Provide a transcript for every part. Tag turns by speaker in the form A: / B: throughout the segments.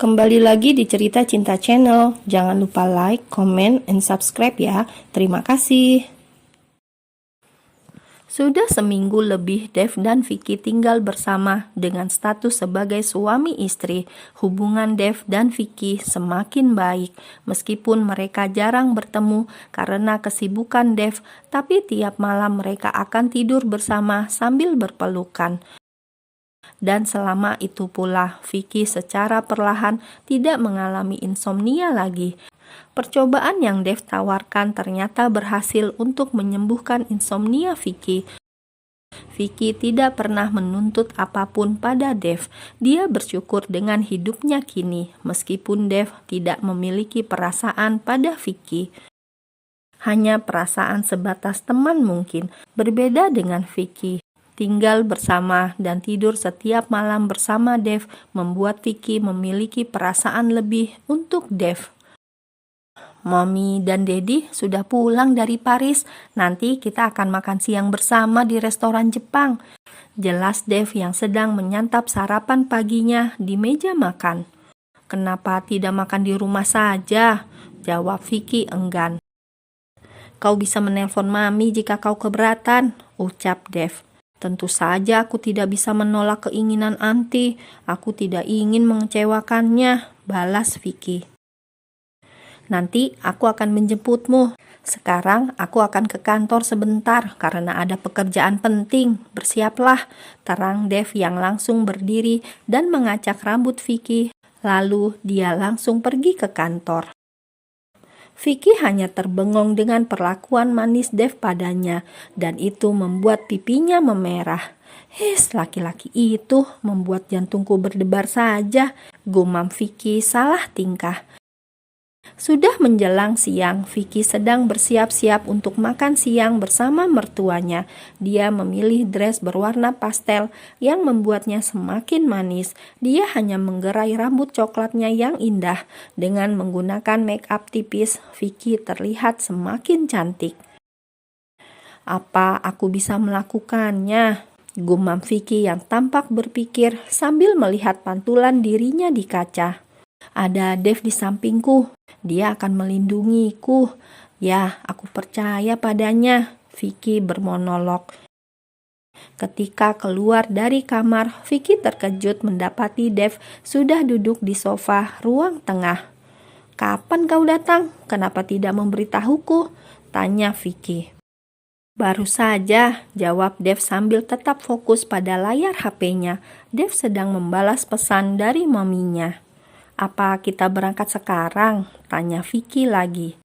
A: Kembali lagi di Cerita Cinta Channel. Jangan lupa like, comment, and subscribe ya. Terima kasih. Sudah seminggu lebih Dev dan Vicky tinggal bersama dengan status sebagai suami istri. Hubungan Dev dan Vicky semakin baik meskipun mereka jarang bertemu karena kesibukan Dev, tapi tiap malam mereka akan tidur bersama sambil berpelukan. Dan selama itu pula, Vicky secara perlahan tidak mengalami insomnia lagi. Percobaan yang Dev tawarkan ternyata berhasil untuk menyembuhkan insomnia Vicky. Vicky tidak pernah menuntut apapun pada Dev. Dia bersyukur dengan hidupnya kini, meskipun Dev tidak memiliki perasaan pada Vicky. Hanya perasaan sebatas teman mungkin, berbeda dengan Vicky. Tinggal bersama dan tidur setiap malam bersama Dev membuat Vicky memiliki perasaan lebih untuk Dev. Mami dan Daddy sudah pulang dari Paris. Nanti kita akan makan siang bersama di restoran Jepang. Jelas Dev yang sedang menyantap sarapan paginya di meja makan. Kenapa tidak makan di rumah saja? Jawab Vicky enggan. Kau bisa menelpon Mami jika kau keberatan, ucap Dev. Tentu saja aku tidak bisa menolak keinginan Anti. Aku tidak ingin mengecewakannya, balas Vicky. Nanti aku akan menjemputmu. Sekarang aku akan ke kantor sebentar karena ada pekerjaan penting. Bersiaplah, terang Dev yang langsung berdiri dan mengacak rambut Vicky. Lalu dia langsung pergi ke kantor. Vicky hanya terbengong dengan perlakuan manis Dev padanya, dan itu membuat pipinya memerah. Laki-laki itu membuat jantungku berdebar saja, gumam Vicky salah tingkah. Sudah menjelang siang, Vicky sedang bersiap-siap untuk makan siang bersama mertuanya. Dia memilih dress berwarna pastel yang membuatnya semakin manis. Dia hanya menggerai rambut coklatnya yang indah. Dengan menggunakan make up tipis, Vicky terlihat semakin cantik. Apa aku bisa melakukannya? Gumam Vicky yang tampak berpikir sambil melihat pantulan dirinya di kaca. Ada Dev di sampingku, dia akan melindungiku. Ya, aku percaya padanya, Vicky bermonolog. Ketika keluar dari kamar, Vicky terkejut mendapati Dev sudah duduk di sofa ruang tengah. Kapan kau datang? Kenapa tidak memberitahuku? Tanya Vicky. Baru saja, jawab Dev sambil tetap fokus pada layar HP-nya. Dev sedang membalas pesan dari maminya. Apa kita berangkat sekarang? Tanya Vicky lagi.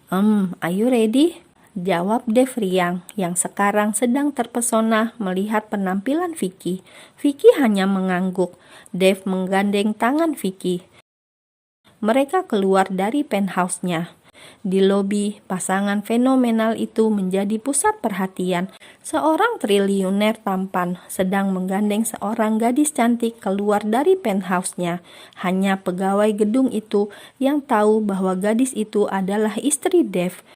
A: Are you ready? Jawab Dev riang yang sekarang sedang terpesona melihat penampilan Vicky. Vicky hanya mengangguk. Dev menggandeng tangan Vicky. Mereka keluar dari penthouse-nya. Di lobi, pasangan fenomenal itu menjadi pusat perhatian. Seorang triliuner tampan sedang menggandeng seorang gadis cantik keluar dari penthouse-nya. Hanya pegawai gedung itu yang tahu bahwa gadis itu adalah istri Dev.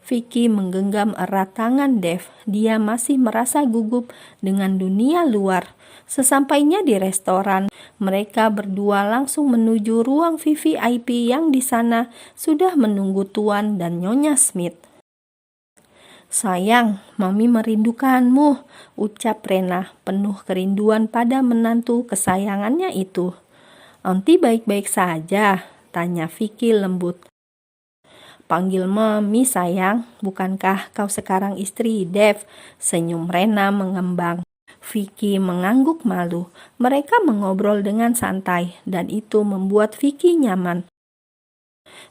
A: Vicky menggenggam erat tangan Dev. Dia masih merasa gugup dengan dunia luar. Sesampainya di restoran, mereka berdua langsung menuju ruang VVIP yang di sana sudah menunggu Tuan dan Nyonya Smith. Sayang, Mami merindukanmu, ucap Rena penuh kerinduan pada menantu kesayangannya itu. Aunty baik-baik saja, tanya Vicky lembut. Panggil Mami sayang, bukankah kau sekarang istri Dev? Senyum Rena mengembang. Vicky mengangguk malu. Mereka mengobrol dengan santai dan itu membuat Vicky nyaman.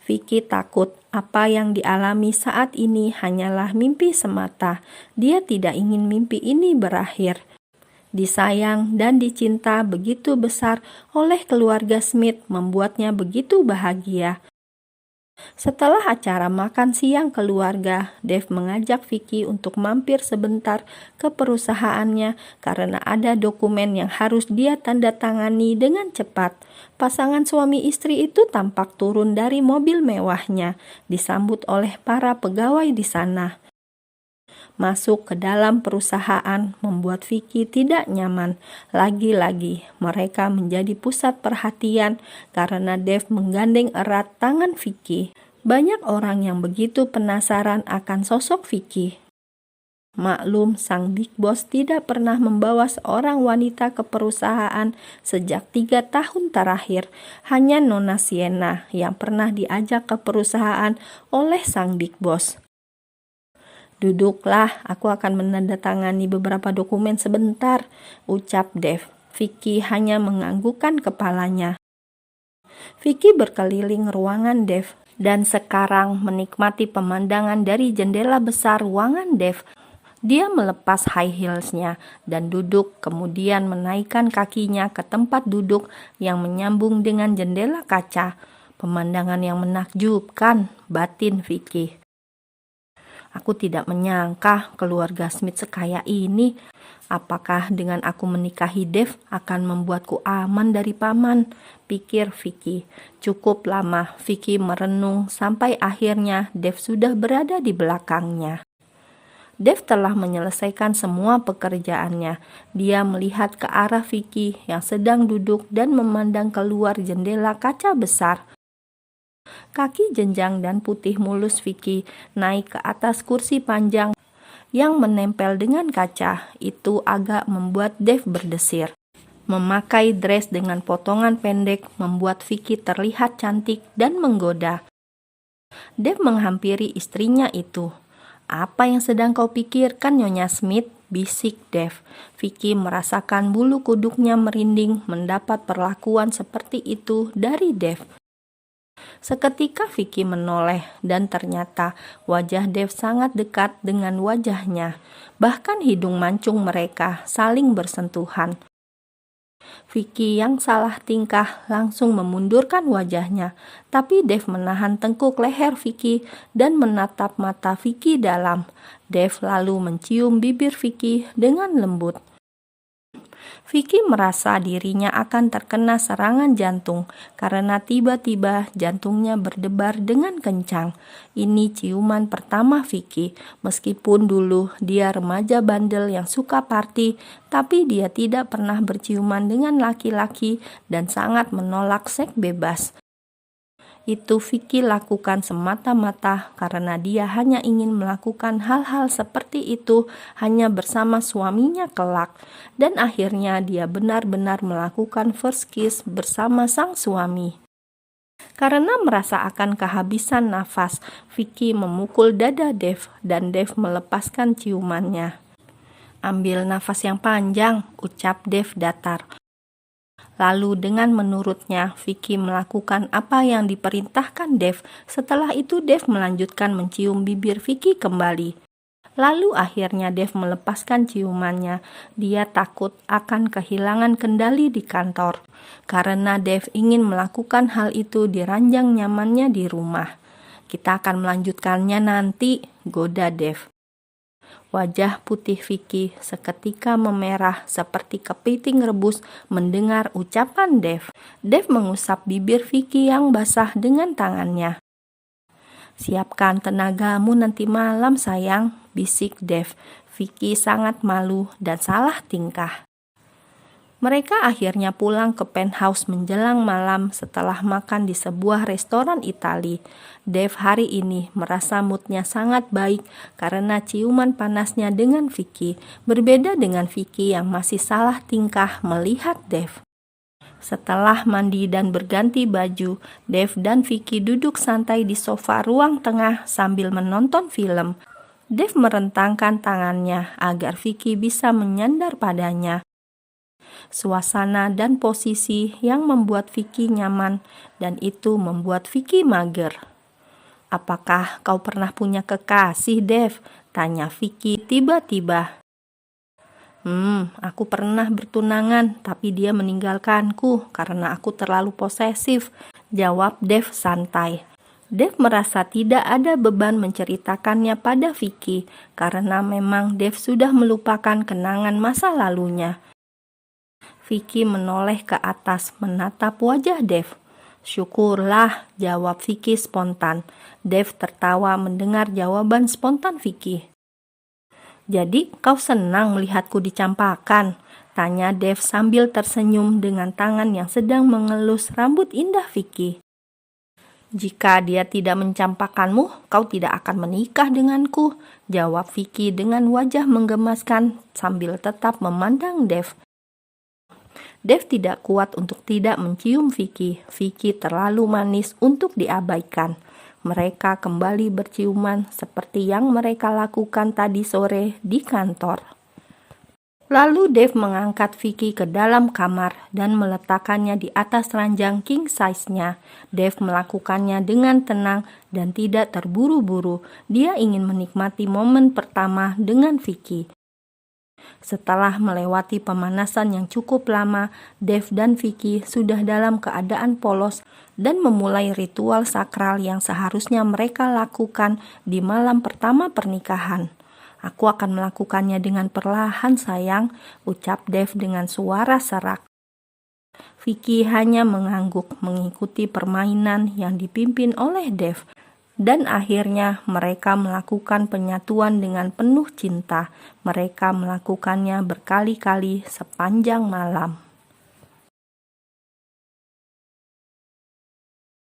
A: Vicky takut apa yang dialami saat ini hanyalah mimpi semata. Dia tidak ingin mimpi ini berakhir. Disayang dan dicinta begitu besar oleh keluarga Smith membuatnya begitu bahagia. Setelah acara makan siang keluarga, Dev mengajak Vicky untuk mampir sebentar ke perusahaannya karena ada dokumen yang harus dia tanda tangani dengan cepat. Pasangan suami istri itu tampak turun dari mobil mewahnya, disambut oleh para pegawai di sana. Masuk ke dalam perusahaan membuat Vicky tidak nyaman. Lagi-lagi mereka menjadi pusat perhatian karena Dave menggandeng erat tangan Vicky. Banyak orang yang begitu penasaran akan sosok Vicky. Maklum, sang big boss tidak pernah membawa seorang wanita ke perusahaan sejak 3 tahun terakhir. Hanya Nona Sienna yang pernah diajak ke perusahaan oleh sang big boss. "Duduklah, aku akan menandatangani beberapa dokumen sebentar," ucap Dave. Vicky hanya menganggukkan kepalanya. Vicky berkeliling ruangan Dave dan sekarang menikmati pemandangan dari jendela besar ruangan Dave. Dia melepas high heelsnya dan duduk, kemudian menaikkan kakinya ke tempat duduk yang menyambung dengan jendela kaca. Pemandangan yang menakjubkan, batin Vicky. "Aku tidak menyangka keluarga Smith sekaya ini. Apakah dengan aku menikahi Dave akan membuatku aman dari paman?" pikir Vicky. Cukup lama Vicky merenung sampai akhirnya Dave sudah berada di belakangnya. Dave telah menyelesaikan semua pekerjaannya. Dia melihat ke arah Vicky yang sedang duduk dan memandang keluar jendela kaca besar. Kaki jenjang dan putih mulus Vicky naik ke atas kursi panjang yang menempel dengan kaca. Itu agak membuat Dave berdesir. Memakai dress dengan potongan pendek membuat Vicky terlihat cantik dan menggoda. Dave menghampiri istrinya itu. "Apa yang sedang kau pikirkan, Nyonya Smith?" bisik Dave. Vicky merasakan bulu kuduknya merinding mendapat perlakuan seperti itu dari Dave. Seketika Vicky menoleh dan ternyata wajah Dave sangat dekat dengan wajahnya. Bahkan hidung mancung mereka saling bersentuhan. Vicky yang salah tingkah langsung memundurkan wajahnya, tapi Dave menahan tengkuk leher Vicky dan menatap mata Vicky dalam. Dave lalu mencium bibir Vicky dengan lembut. Vicky merasa dirinya akan terkena serangan jantung karena tiba-tiba jantungnya berdebar dengan kencang. Ini ciuman pertama Vicky. Meskipun dulu dia remaja bandel yang suka party, tapi dia tidak pernah berciuman dengan laki-laki dan sangat menolak seks bebas. Itu Vicky lakukan semata-mata karena dia hanya ingin melakukan hal-hal seperti itu hanya bersama suaminya kelak. Dan akhirnya dia benar-benar melakukan first kiss bersama sang suami. Karena merasa akan kehabisan nafas, Vicky memukul dada Dave dan Dave melepaskan ciumannya. "Ambil nafas yang panjang," ucap Dave datar. Lalu dengan menurutnya, Vicky melakukan apa yang diperintahkan Dave. Setelah itu Dave melanjutkan mencium bibir Vicky kembali. Lalu akhirnya Dave melepaskan ciumannya. Dia takut akan kehilangan kendali di kantor. Karena Dave ingin melakukan hal itu di ranjang nyamannya di rumah. "Kita akan melanjutkannya nanti," goda Dave. Wajah putih Vicky seketika memerah seperti kepiting rebus mendengar ucapan Dave. Dave mengusap bibir Vicky yang basah dengan tangannya. "Siapkan tenagamu nanti malam, sayang," bisik Dave. Vicky sangat malu dan salah tingkah. Mereka akhirnya pulang ke penthouse menjelang malam setelah makan di sebuah restoran Itali. Dave hari ini merasa moodnya sangat baik karena ciuman panasnya dengan Vicky. Berbeda dengan Vicky yang masih salah tingkah melihat Dave. Setelah mandi dan berganti baju, Dave dan Vicky duduk santai di sofa ruang tengah sambil menonton film. Dave merentangkan tangannya agar Vicky bisa menyandar padanya. Suasana dan posisi yang membuat Vicky nyaman dan itu membuat Vicky mager. "Apakah kau pernah punya kekasih, Dave?" tanya Vicky tiba-tiba. Aku pernah bertunangan, tapi dia meninggalkanku karena aku terlalu posesif," jawab Dave santai. Dave merasa tidak ada beban menceritakannya pada Vicky karena memang Dave sudah melupakan kenangan masa lalunya. Vicky menoleh ke atas menatap wajah Dave. "Syukurlah," jawab Vicky spontan. Dave tertawa mendengar jawaban spontan Vicky. Jadi kau senang melihatku dicampakkan? Tanya Dev sambil tersenyum dengan tangan yang sedang mengelus rambut indah Vicky. Jika dia tidak mencampakkanmu, kau tidak akan menikah denganku, jawab Vicky dengan wajah menggemaskan sambil tetap memandang Dev. Dev tidak kuat untuk tidak mencium Vicky. Vicky terlalu manis untuk diabaikan. Mereka kembali berciuman seperti yang mereka lakukan tadi sore di kantor. Lalu Dev mengangkat Vicky ke dalam kamar dan meletakkannya di atas ranjang king size-nya. Dev melakukannya dengan tenang dan tidak terburu-buru. Dia ingin menikmati momen pertama dengan Vicky. Setelah melewati pemanasan yang cukup lama, Dev dan Vicky sudah dalam keadaan polos dan memulai ritual sakral yang seharusnya mereka lakukan di malam pertama pernikahan. Aku akan melakukannya dengan perlahan sayang, ucap Dev dengan suara serak. Vicky hanya mengangguk mengikuti permainan yang dipimpin oleh Dev. Dan akhirnya mereka melakukan penyatuan dengan penuh cinta. Mereka melakukannya berkali-kali sepanjang malam.